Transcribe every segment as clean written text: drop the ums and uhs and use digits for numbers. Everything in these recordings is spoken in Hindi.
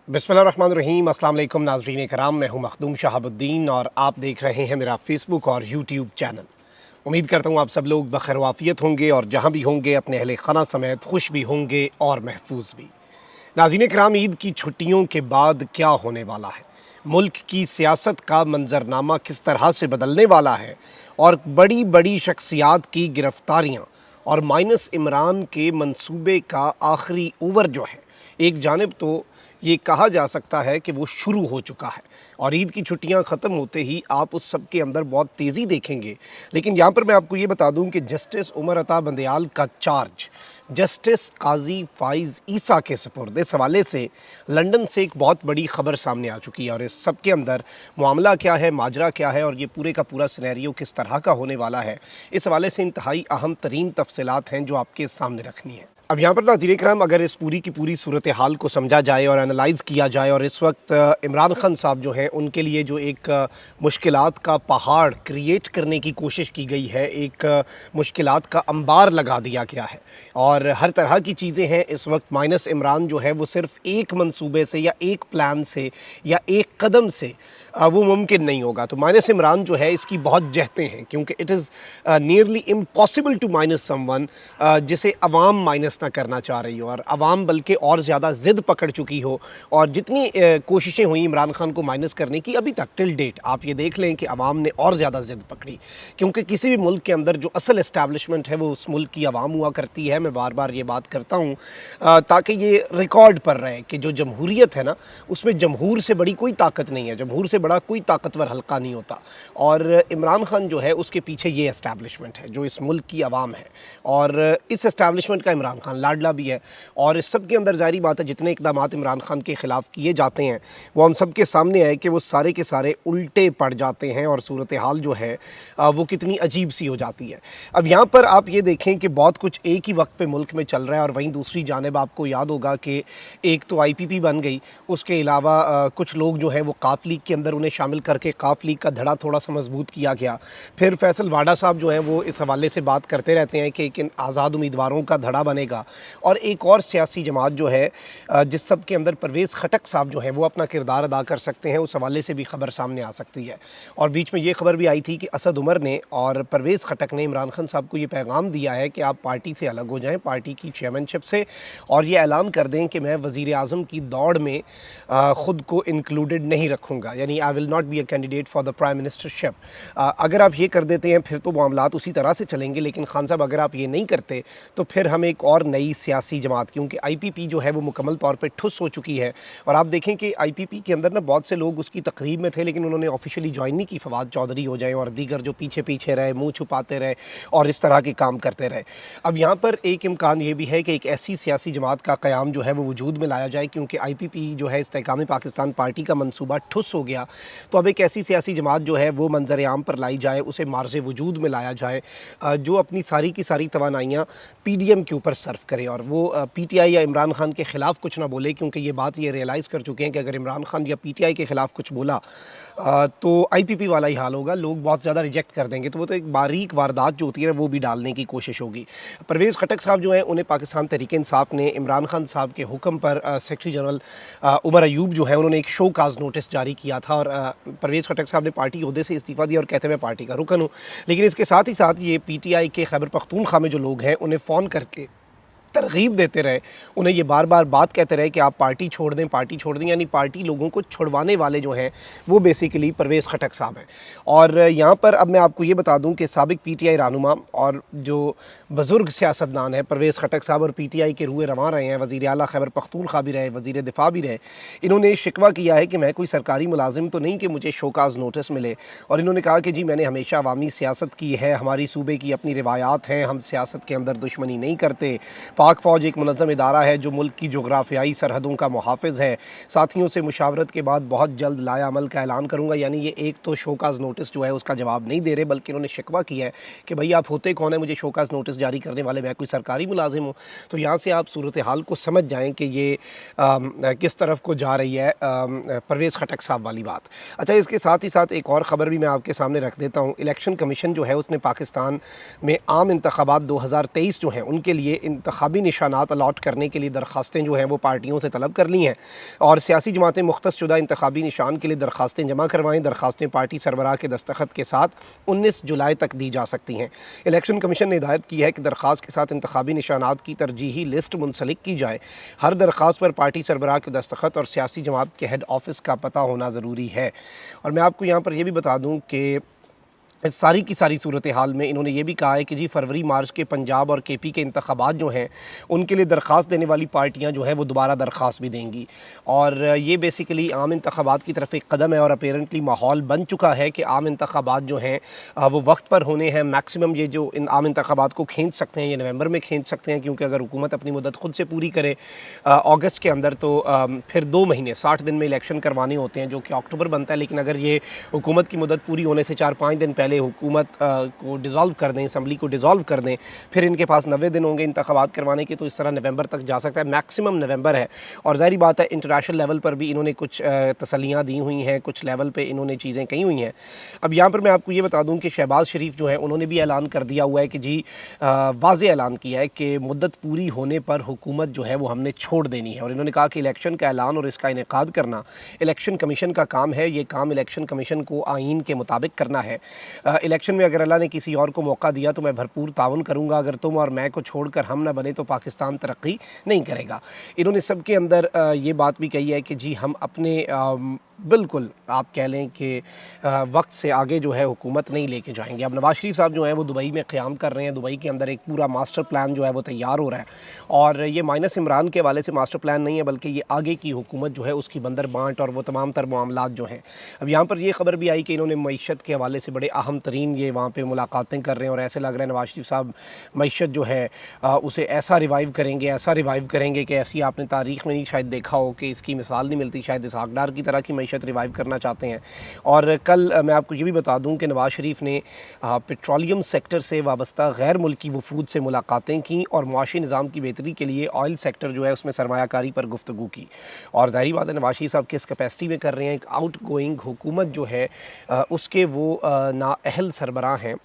बिस्मिल्लाहिर्रहमानिर्रहीम। अस्सलाम वालेकुम नाज़रीन कराम, मैं हूं मखदूम शहाबुद्दीन और आप देख रहे हैं मेरा फ़ेसबुक और यूट्यूब चैनल। उम्मीद करता हूं आप सब लोग बखैर वाफ़ियत होंगे और जहां भी होंगे अपने अहले खाना समेत खुश भी होंगे और महफूज भी। नाज़रीन कराम, ईद की छुट्टियों के बाद क्या होने वाला है, मुल्क की सियासत का मंजरनामा किस तरह से बदलने वाला है और बड़ी बड़ी शख्सियात की गिरफ्तारियाँ और माइनस इमरान के मंसूबे का आखिरी ओवर जो है, एक जानिब तो ये कहा जा सकता है कि वो शुरू हो चुका है और ईद की छुट्टियां ख़त्म होते ही आप उस सब के अंदर बहुत तेज़ी देखेंगे। लेकिन यहाँ पर मैं आपको ये बता दूं कि जस्टिस उमर अता बंदयाल का चार्ज जस्टिस काजी फ़ाइज़ ईसा के सुपुर्द, इस हवाले से लंदन से एक बहुत बड़ी ख़बर सामने आ चुकी है और इस सब के अंदर मामला क्या है, माजरा क्या है और ये पूरे का पूरा सिनेरियो किस तरह का होने वाला है, इस हवाले से इंतहाई अहम तरीन तफसीलात हैं जो आपके सामने रखनी है। अब यहाँ पर नाज़रीन कराम, अगर इस पूरी की पूरी सूरत हाल को समझा जाए और एनालाइज़ किया जाए और इस वक्त इमरान खान साहब जो हैं उनके लिए जो एक मुश्किलात का पहाड़ क्रिएट करने की कोशिश की गई है, एक मुश्किलात का अंबार लगा दिया गया है और हर तरह की चीज़ें हैं इस वक्त। माइनस इमरान जो है वो सिर्फ एक मंसूबे से या एक प्लान से या एक कदम से वो मुमकिन नहीं होगा। तो माइनस इमरान जो है इसकी बहुत जहतें हैं, क्योंकि it is nearly impossible to minus someone जिसे अवाम माइनस ना करना चाह रही हो और अवाम बल्कि और ज़्यादा ज़िद पकड़ चुकी हो। और जितनी कोशिशें हुई इमरान खान को माइनस करने की अभी तक टिल डेट आप ये देख लें कि अवाम ने और ज़्यादा ज़िद पकड़ी, क्योंकि किसी भी मुल्क के अंदर जो असल इस्टेब्लिशमेंट है वो उस मुल्क की अवाम हुआ करती है। मैं बार बार ये बात करता हूँ ताकि ये रिकॉर्ड पर रहे कि जो जमहूरियत है ना, उसमें जमहूर से बड़ी कोई ताकत नहीं है, जमहूर से बड़ा कोई ताकतवर हल्का नहीं होता। और इमरान खान जो है उसके पीछे ये इस्टेब्लिशमेंट है जो इस मुल्क की अवाम है और इस इस्टेब्लिशमेंट का इमरान खान लाडला भी है। और इस सब के अंदर ज़ाहिर बात है जितने इक़दाम इमरान खान के ख़िलाफ़ किए जाते हैं वो हम सब के सामने है कि वो सारे के सारे उल्टे पड़ जाते हैं और सूरत हाल जो है वो कितनी अजीब सी हो जाती है। अब यहाँ पर आप ये देखें कि बहुत कुछ एक ही वक्त पे मुल्क में चल रहा है और वहीं दूसरी जानिब आपको याद होगा कि एक तो IPP बन गई, उसके अलावा कुछ लोग जो है वो काफ लीग के अंदर उन्हें शामिल करके काफ लीग का धड़ा थोड़ा सा मजबूत किया गया। फिर फैसल वाडा साहब जो हैं वो इस हवाले से बात करते रहते हैं कि इन आज़ाद उम्मीदवारों का धड़ा बनेगा। और एक और सियासी जमात जो है जिस सब के अंदर परवेज़ खटक साहब जो हैं वो अपना किरदार अदा कर सकते हैं, उस हवाले से भी खबर सामने आ सकती है। और बीच में ये खबर भी आई थी कि असद उमर ने और परवेज़ खटक ने इमरान खान साहब को ये पैगाम दिया है कि आप पार्टी से अलग हो जाएँ, पार्टी की चेयरमैनशिप से, और ये ऐलान कर दें कि मैं वज़ीर आज़म की दौड़ में ख़ुद को इंक्लूडेड नहीं रखूँगा, यानी I will not be a candidate for the prime ministership. अगर आप ये कर देते हैं फिर तो मामलात उसी तरह से चलेंगे, लेकिन खान साहब अगर आप ये नहीं करते तो फिर हम एक और नई सियासी जमात, क्योंकि IPP जो है वो मुकम्मल तौर पे ठुस हो चुकी है। और आप देखें कि IPP के अंदर ना बहुत से लोग उसकी तकरीब में थे लेकिन उन्होंने ऑफिशियली ज्वाइन नहीं की, फवाद चौधरी हो जाए और दीगर जो पीछे पीछे रहे, मुँह छुपाते रहे और इस तरह के काम करते रहे। अब यहाँ पर एक इम्कान ये भी है कि एक ऐसी सियासी जमात का क़याम जो है वो वजूद में लाया जाए, क्योंकि IPP जो है इस्तेहकाम पाकिस्तान पार्टी का मनसूबा ठुस हो गया। तो अब एक ऐसी सियासी जमात जो है वो मंजर आम पर लाई जाए, उसे मार्ज़ वजूद में लाया जाए जो अपनी सारी की सारी तवानाइयाँ PDM के ऊपर सर्व करे और वो PTI या इमरान खान के ख़िलाफ़ कुछ ना बोले, क्योंकि ये बात ये रियलाइज़ कर चुके हैं कि अगर इमरान खान या PTI के ख़िलाफ़ कुछ बोला तो IPP वाला ही हाल होगा, लोग बहुत ज़्यादा रिजेक्ट कर देंगे। तो वो तो एक बारीक वारदात जो होती है वो भी डालने की कोशिश होगी। परवेज़ खटक साहब जो हैं उन्हें पाकिस्तान तहरीक-ए-इंसाफ ने इमरान खान साहब के हुक्म पर सेक्रेटरी जनरल उमर अयूब जो है उन्होंने एक शो काज नोटिस जारी किया था और परवेज़ खटक साहब ने पार्टी ओहदे से इस्तीफ़ा दिया और कहते मैं पार्टी का रुकन हूँ। लेकिन इसके साथ ही साथ ये PTI के खैबर पख्तूनख्वा में जो लोग हैं उन्हें फ़ोन करके तरग़ीब देते रहे, उन्हें ये बार बार बात कहते रहे कि आप पार्टी छोड़ दें, पार्टी छोड़ दें, यानी पार्टी लोगों को छुड़वाने वाले जो हैं वो बेसिकली परवेज़ खटक साहब हैं। और यहाँ पर अब मैं आपको ये बता दूँ कि साबिक़ PTI रहनुमा और जो बुज़ुर्ग सियासतदान है परवेज़ खटक साहब और PTI के रूए रवां रहे हैं, वज़ीर आला खैबर पख्तूनख्वा भी रहे, वज़ीर दिफ़ा भी रहे, इन्होंने शिकवा किया है कि मैं कोई सरकारी मुलाजिम तो नहीं कि मुझे शोकाज़ नोटिस मिले। और इन्होंने कहा कि जी मैंने हमेशा अवामी सियासत की है, हमारी सूबे की अपनी रिवायात हैं, हम सियासत के अंदर दुश्मनी नहीं करते, पाक फ़ौज एक मुनज़्ज़म इदारा है जो मुल्क की जोग्राफियाई सरहदों का मुहाफ़िज़ है, साथियों से मुशावरत के बाद बहुत जल्द लाया अमल का ऐलान करूँगा। यानी ये एक तो शोकाज़ नोटिस जो है उसका जवाब नहीं दे रहे, बल्कि इन्होंने शिकवा किया है कि भाई आप होते कौन है मुझे शोकाज़ नोटिस जारी करने वाले, मैं कोई सरकारी मुलाजिम हूँ। तो यहाँ से आप सूरत हाल को समझ जाएँ कि ये किस तरफ को जा रही है परवेज़ खटक साहब वाली बात। अच्छा, इसके साथ ही साथ एक और ख़बर भी मैं आपके सामने रख देता हूँ। इलेक्शन कमीशन जो है उसने पाकिस्तान में आम इंतखाबात 2023 जो हैं उनके लिए इंतखाबी इंतखाबी निशानात अलाट करने के लिए दरख्वास्तें जो हैं वो पार्टियों से तलब कर ली हैं और सियासी जमातें मुख्तसशुदा इंतखाबी निशान के लिए दरख्वास्तें जमा करवाएँ। दरख्वास्तें पार्टी सरबराह के दस्तखत के साथ 19 जुलाई तक दी जा सकती हैं। इलेक्शन कमीशन ने हिदायत की है कि दरख्वास्त के साथ इंतखाबी निशानात की तरजीही लिस्ट मुंसलिक की जाए। हर दरख्वास्त पर पार्टी सरबराह के दस्तखत और सियासी जमात के हेड ऑफिस का पता होना ज़रूरी है। और मैं आपको यहाँ पर यह भी बता दूँ कि इस सारी की सारी सूरत हाल में इन्होंने ये भी कहा है कि जी फरवरी मार्च के पंजाब और KP के इंतखाबात जो हैं उनके लिए दरख्वास्त देने वाली पार्टियां जो हैं वो दोबारा दरख्वास्त भी देंगी और ये बेसिकली आम इंतखाबात की तरफ एक कदम है और अपेरेंटली माहौल बन चुका है कि आम इंतखाबात जो हैं वो वक्त पर होने हैं। मैक्सिमम ये जो इन आम इंतखाबात को खींच सकते हैं ये नवंबर में खींच सकते हैं, क्योंकि अगर हुकूमत अपनी मुद्दत खुद से पूरी करे अगस्त के अंदर तो फिर 2 महीने 60 दिन में इलेक्शन करवाने होते हैं जो कि अक्टूबर बनता है। लेकिन अगर ये हुकूमत की मुद्दत पूरी होने से 4-5 दिन पहले हुकूमत को डिज़ोल्व कर दें, असम्बली को डिज़ोल्व कर दें, फिर इनके पास 90 दिन होंगे इंतखाबात करवाने के, तो इस तरह नवंबर तक जा सकता है। मैक्सिमम नवंबर है और ज़ाहिर बात है इंटरनेशनल लेवल पर भी इन्होंने कुछ तसल्लियाँ दी हुई हैं, कुछ लेवल पे इन्होंने चीज़ें कही हुई हैं। अब यहाँ पर मैं आपको ये बता दूँ कि शहबाज शरीफ जो है उन्होंने भी ऐलान कर दिया हुआ है कि जी वाज़ेह ऐलान किया है कि मुद्दत पूरी होने पर हुकूमत जो है वो हमने छोड़ देनी है और इन्होंने कहा कि इलेक्शन का ऐलान और इसका इनेकाद करना इलेक्शन कमीशन का काम है। ये काम इलेक्शन कमीशन को आइन के मुताबिक करना है। इलेक्शन में अगर अल्लाह ने किसी और को मौका दिया तो मैं भरपूर ताउन करूँगा, अगर तुम और मैं को छोड़कर हम ना बने तो पाकिस्तान तरक्की नहीं करेगा। इन्होंने सबके अंदर ये बात भी कही है कि जी हम अपने बिल्कुल आप कह लें कि वक्त से आगे जो है हुकूमत नहीं लेके जाएंगे। अब नवाज़ शरीफ साहब जो हैं वो दुबई में क़याम कर रहे हैं। दुबई के अंदर एक पूरा मास्टर प्लान जो है वो तैयार हो रहा है और ये माइनस इमरान के हवाले से मास्टर प्लान नहीं है बल्कि ये आगे की हुकूमत जो है उसकी बंदर बाँट और वो तमाम तर मामलात जो हैं। अब यहाँ पर ये खबर भी आई कि इन्होंने मईशत के हवाले से बड़े अहम तरीन ये वहाँ पर मुलाकातें कर रहे हैं और ऐसे लग रहा है नवाज़ शरीफ साहब मईशत जो है उसे ऐसा रिवाइव करेंगे कि ऐसी आपने तारीख़ में नहीं शायद देखा हो कि इसकी मिसाल नहीं मिलती। शायद इसहाक डार की तरह की मईशत रिवाइव करना चाहते हैं। और कल मैं आपको ये भी बता दूं कि नवाज़ शरीफ ने पेट्रोलियम सेक्टर से वाबस्ता गैर मुल्की वफूद से मुलाकातें की और मुआशी निज़ाम की बेहतरी के लिए ऑयल सेक्टर जो है उसमें सरमायाकारी पर गुफ्तगू की। और ज़ाहिर बात है नवाज़ शरीफ साहब किस कैपेसिटी में कर रहे हैं, एक आउट गोइंग हुकूमत जो है उसके वो नाअहल सरबराह हैं,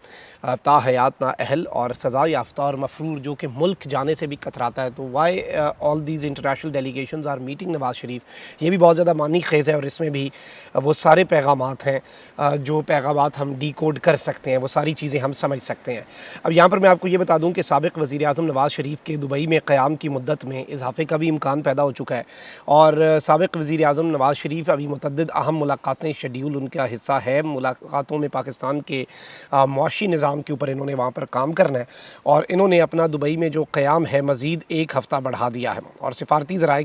ताहयात नाअहल और सज़ा याफ्ता और मफरूर जो कि मुल्क जाने से भी कतराता है। तो why all these international delegations are meeting Nawaz Sharif, ये भी बहुत ज़्यादा मानी खेज़ है और इसमें भी वो सारे पैगामात हैं जो पैगामात हम डिकोड कर सकते हैं, वो सारी चीज़ें हम समझ सकते हैं। अब यहाँ पर मैं आपको ये बता दूँ कि साबिक़ वज़ीर आज़म नवाज़ शरीफ के दुबई में क़याम की मुद्दत में इजाफ़े का भी इम्कान पैदा हो चुका है और साबिक़ वज़ीर आज़म नवाज़ शरीफ अभी मुतअद्दिद अहम मुलाकातें शेड्यूल उनका हिस्सा है। मुलाकातों में पाकिस्तान के मुआशी निज़ाम के ऊपर इन्होंने वहाँ पर काम करना है और इन्होंने अपना दुबई में जो क़याम है मज़ीद 1 हफ़्ता बढ़ा दिया है। और सिफारती ज़राए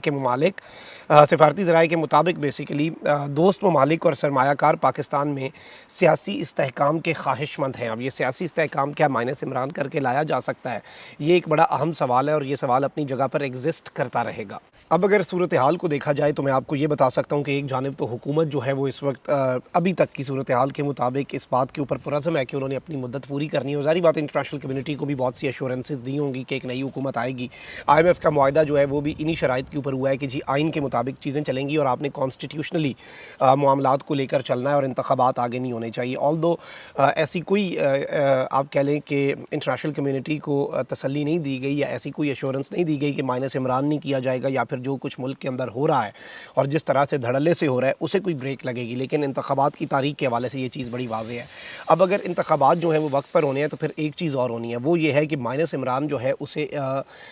के मुताबिक बेसिकली दोस्त ममालिक और सरमायाकार पाकिस्तान में सियासी इस्तेहकाम के ख्वाहिशमंद हैं। अब ये सियासी इस्तेहकाम क्या माइनस इमरान करके लाया जा सकता है, ये एक बड़ा अहम सवाल है और ये सवाल अपनी जगह पर एग्जिस्ट करता रहेगा। अब अगर सूरत हाल को देखा जाए तो मैं आपको ये बता सकता हूँ कि एक जानिब तो हुकूमत जो है वो इस वक्त अभी तक की सूरत हाल के मुताबिक इस बात के ऊपर पुरज़म है कि उन्होंने अपनी मुद्दत पूरी करनी है और ज़ाहिर बात इंटरनेशनल कम्युनिटी को भी बहुत सी एश्योरेंसेस दी होंगी कि एक नई हुकूमत आएगी। IMF का मुआहदा जो है वो भी इन्हीं शराइत के ऊपर हुआ है कि जी आइन के मुताबिक चीज़ें चलेंगी और आपने कॉन्स्टिट्यूशनली मामलात को लेकर चलना है और इंतखाबात आगे नहीं होने चाहिए। ऑल्दो ऐसी कोई आप कह लें कि इंटरनेशनल कम्युनिटी को तसल्ली नहीं दी गई या ऐसी कोई एश्योरेंस नहीं दी गई कि माइनस इमरान नहीं किया जाएगा या फिर जो कुछ मुल्क के अंदर हो रहा है और जिस तरह से धड़ल्ले से हो रहा है उसे कोई ब्रेक लगेगी। लेकिन इंतखाबात की तारीख के हवाले से ये चीज़ बड़ी वाज़ेह है। अब अगर इंतखाबात जो है वो वक्त पर होने हैं तो फिर एक चीज़ और होनी है, वो ये है कि माइनस इमरान जो है उसे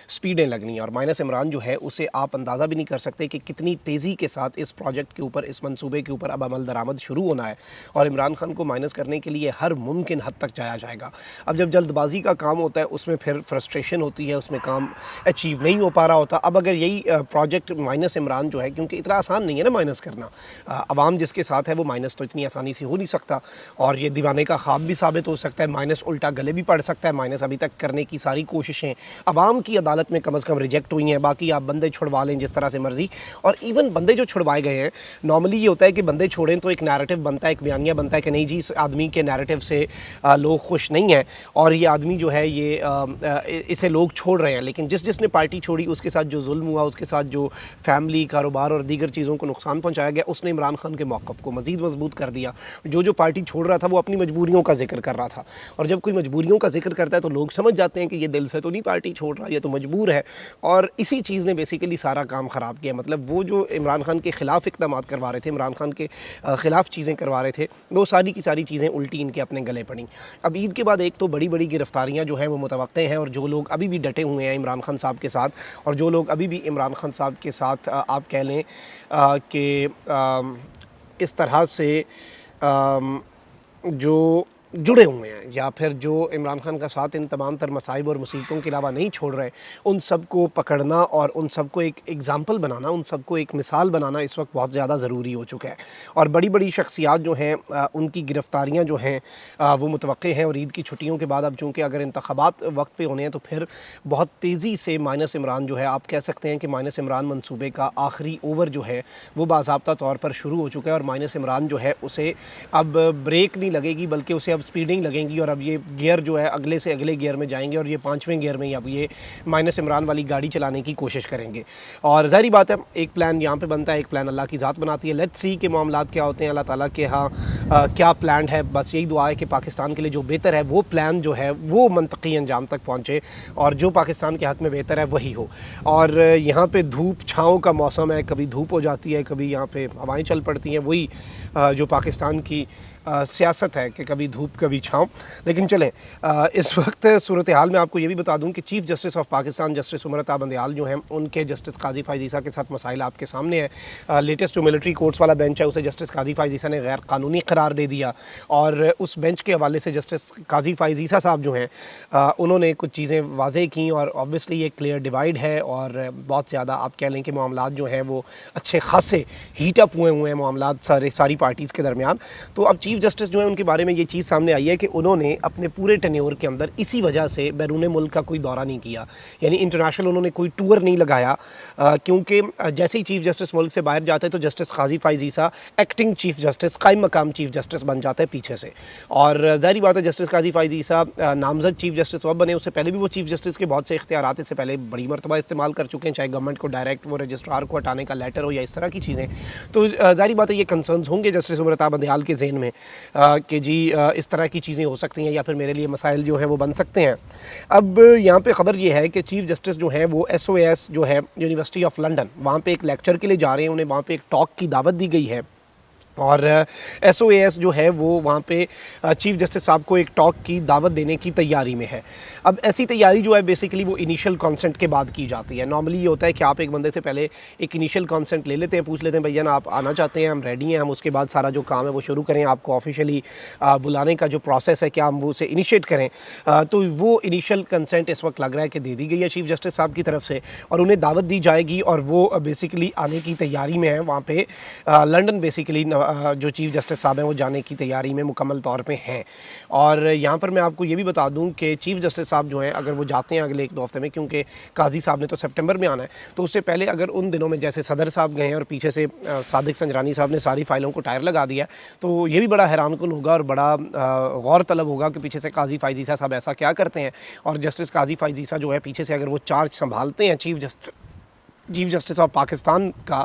स्पीडें लगनी है और माइनस इमरान जो है उसे आप अंदाज़ा भी नहीं कर सकते कि कितनी तेज़ी के साथ इस प्रोजेक्ट के ऊपर, इस मंसूबे के ऊपर अब अमल दरामद शुरू होना है और इमरान खान को माइनस करने के लिए हर मुमकिन हद तक जाया जाएगा। अब जब जल्दबाजी का काम होता है उसमें फिर फ्रस्ट्रेशन होती है, उसमें काम अचीव नहीं हो पा रहा होता। अब अगर यही प्रोजेक्ट माइनस इमरान जो है, क्योंकि इतना आसान नहीं है ना माइनस करना, अवाम जिसके साथ है वो माइनस तो इतनी आसानी से हो नहीं सकता और ये दीवाने का ख्वाब भी साबित हो सकता है। माइनस उल्टा गले भी पड़ सकता है। माइनस अभी तक करने की सारी कोशिशें अवाम की अदालत में कम अज़ कम रिजेक्ट हुई हैं। बाकी आप बंदे छुड़वा लें जिस तरह से मर्ज़ी, और इवन बंदे जो छुड़वाए गए हैं, नॉर्मली ये होता है कि बंदे छोड़ें तो एक नैरेटिव बनता है, एक बयानिया बनता है कि नहीं जी इस आदमी के नैरेटिव से लोग खुश नहीं हैं और ये आदमी जो है ये इसे लोग छोड़ रहे हैं। लेकिन जिसने पार्टी छोड़ी उसके साथ जो जुल्म हुआ, उसके साथ जो फैमिली, कारोबार और दीगर चीज़ों को नुकसान पहुँचाया गया, उसने इमरान खान के मौक़िफ़ को मज़ीद मजबूत कर दिया। जो पार्टी छोड़ रहा था वो अपनी मजबूरियों का जिक्र कर रहा था। और जब कोई मजबूरियों का जिक्र करता है तो लोग समझ जाते हैं कि ये दिल से तो नहीं पार्टी छोड़ रहा, ये तो मजबूर है। और इसी चीज़ ने बेसिकली सारा काम ख़राब किया। मतलब वो जो इमरान खान के ख़िलाफ़ इक़दाम करवा रहे थे, इमरान खान के ख़िलाफ़ चीज़ें करवा रहे थे, वो सारी की सारी चीज़ें उल्टी इनके अपने गले पड़ी। अब ईद के बाद एक तो बड़ी बड़ी गिरफ़्तारियाँ जो हैं वो मुतवक्के हैं, और जो लोग अभी भी डटे हुए हैं इमरान खान साहब के साथ, और जो लोग अभी भी इमरान खान साहब के साथ आप कह लें कि इस तरह से जो जुड़े हुए हैं, या फिर जो इमरान खान का साथ इन तमाम तर मसाइब और मुसीबतों के अलावा नहीं छोड़ रहे, उन सब को पकड़ना और उन सब को एक एग्ज़ाम्पल बनाना, उन सब को एक मिसाल बनाना इस वक्त बहुत ज़्यादा ज़रूरी हो चुका है। और बड़ी बड़ी शख्सियात जो हैं उनकी गिरफ़्तारियाँ जो हैं वो मुतवक्के हैं। और ईद की छुट्टियों के बाद अब चूँकि अगर इंतख़ाबात वक्त पे होने हैं तो फिर बहुत तेज़ी से माइनस इमरान जो है, आप कह सकते हैं कि माइनस इमरान मनसूबे का आखिरी ओवर जो है वो बाज़ाब्ता तौर पर शुरू हो चुका है। और माइनस इमरान जो है उसे अब ब्रेक नहीं लगेगी, बल्कि उसे अब स्पीडिंग लगेंगी, और अब ये गियर जो है अगले से अगले गियर में जाएंगे, और ये 5वें गियर में ही अब ये माइनस इमरान वाली गाड़ी चलाने की कोशिश करेंगे। और ज़ाहिर बात है एक प्लान यहाँ पे बनता है, एक प्लान अल्लाह की ज़ात बनाती है। लेट्स सी के मामलात क्या होते हैं, अल्लाह ताला के यहाँ क्या प्लान है। बस यही दुआ है कि पाकिस्तान के लिए जो बेहतर है वो प्लान जो है वो मंतकी अंजाम तक पहुँचे, और जो पाकिस्तान के हक़ में बेहतर है वही हो। और यहाँ पे धूप छाँव का मौसम है, कभी धूप हो जाती है, कभी यहाँ पे हवाएँ चल पड़ती हैं, वही जो पाकिस्तान की सियासत है कि कभी धूप कभी छाँव। लेकिन चलें, इस वक्त सूरत हाल में आपको ये भी बता दूं कि chief justice of Pakistan justice Umar Ata Bandial जो हैं उनके जस्टिस काजी फ़ाइज़ ईसा के साथ मसाइल आपके सामने है। लेटेस्ट जो मिलिट्री कोर्ट्स वाला बेंच है उसे जस्टिस काजी फ़ाइज़ ईसा ने गैर कानूनी करार दे दिया, और उस बेंच के हवाले से जस्टिस काजी फ़ाइज़ ईसा साहब जो हैं उन्होंने कुछ चीज़ें वाज़ेह की, और ऑब्वियसली ये क्लियर डिवाइड है, और बहुत ज़्यादा आप कह लें कि मामलात जो हैं वो अच्छे खासे हीटअप हुए हैं मामलात सारी पार्टीज़ के दरमियान। तो अब चीफ़ जस्टिस जो है उनके बारे में ये चीज़ सामने आई है कि उन्होंने अपने पूरे टेन्योर के अंदर इसी वजह से बैरून मुल्क का कोई दौरा नहीं किया, यानी इंटरनेशनल उन्होंने कोई टूर नहीं लगाया, क्योंकि जैसे ही चीफ़ जस्टिस मुल्क से बाहर जाता है तो जस्टिस काजी फ़ाइज़ ईसा एक्टिंग चीफ़ जस्टिस कायम मकाम चीफ़ जस्टिस बन जाता है पीछे से। और ज़ाहिर बात है जस्टिस काजी फ़ाइज़ ईसा नामज़द चीफ़ जस्टिस तो अब बने, उससे पहले भी वो चीफ़ जस्टिस के बहुत से इख्तियारात इससे पहले बड़ी मरतबा इस्तेमाल कर चुके हैं, चाहे गवर्नमेंट को डायरेक्ट वो रजिस्ट्रार को हटाने का लेटर हो या इस तरह की चीज़ें। तो ज़ाहिर बात है ये कंसर्न्स होंगे जस्टिस उमरता बंदयाल के ज़हन में कि जी इस तरह की चीज़ें हो सकती हैं, या फिर मेरे लिए मसाइल जो हैं वो बन सकते हैं। अब यहाँ पे ख़बर ये है कि चीफ़ जस्टिस जो हैं वो SOAS जो है यूनिवर्सिटी ऑफ लंदन, वहाँ पे एक लेक्चर के लिए जा रहे हैं, उन्हें वहाँ पे एक टॉक की दावत दी गई है। और SOAS जो है वो वहाँ पे चीफ़ जस्टिस साहब को एक टॉक की दावत देने की तैयारी में है। अब ऐसी तैयारी जो है बेसिकली वो इनिशियल कंसेंट के बाद की जाती है। नॉर्मली ये होता है कि आप एक बंदे से पहले एक इनिशियल कंसेंट ले लेते हैं, पूछ लेते हैं भैया ना आप आना चाहते हैं, हम रेडी हैं, हम उसके बाद सारा जो काम है वो शुरू करें, आपको ऑफिशियली बुलाने का जो प्रोसेस है क्या हम वो उसे इनिशिएट करें। तो वो इनिशियल कंसेंट इस वक्त लग रहा है कि दे दी गई है चीफ़ जस्टिस साहब की तरफ से, और उन्हें दावत दी जाएगी, और वो बेसिकली आने की तैयारी में है वहाँ पे लंदन। बेसिकली जो चीफ़ जस्टिस साहब हैं वो जाने की तैयारी में मुकम्मल तौर पे हैं। और यहाँ पर मैं आपको ये भी बता दूँ कि चीफ़ जस्टिस साहब जो हैं अगर वो जाते हैं अगले 1-2 हफ्ते में, क्योंकि काजी साहब ने तो सितंबर में आना है, तो उससे पहले अगर उन दिनों में जैसे सदर साहब गए हैं और पीछे से सादिक संजरानी साहब ने सारी फाइलों को टायर लगा दिया, तो ये भी बड़ा हैरानकुन होगा और बड़ा गौर तलब होगा कि पीछे से काजी फ़ाइज़ ईसा साहब ऐसा क्या करते हैं। और जस्टिस काजी फ़ाइज़ ईसा जो है पीछे से अगर वो चार्ज संभालते हैं चीफ़ जस्टिस ऑफ पाकिस्तान का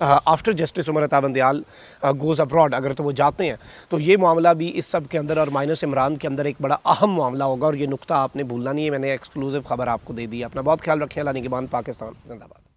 after justice Umar Ata Bandial goes abroad, अगर तो वो जाते हैं, तो ये मामला भी इस सब के अंदर और माइनस इमरान के अंदर एक बड़ा अहम मामला होगा। और ये नुक्ता आपने भूलना नहीं है, मैंने एक्सक्लूसिव खबर आपको दे दी है। अपना बहुत ख्याल रखें। अल्लाह निगहबान। पाकिस्तान जिंदाबाद।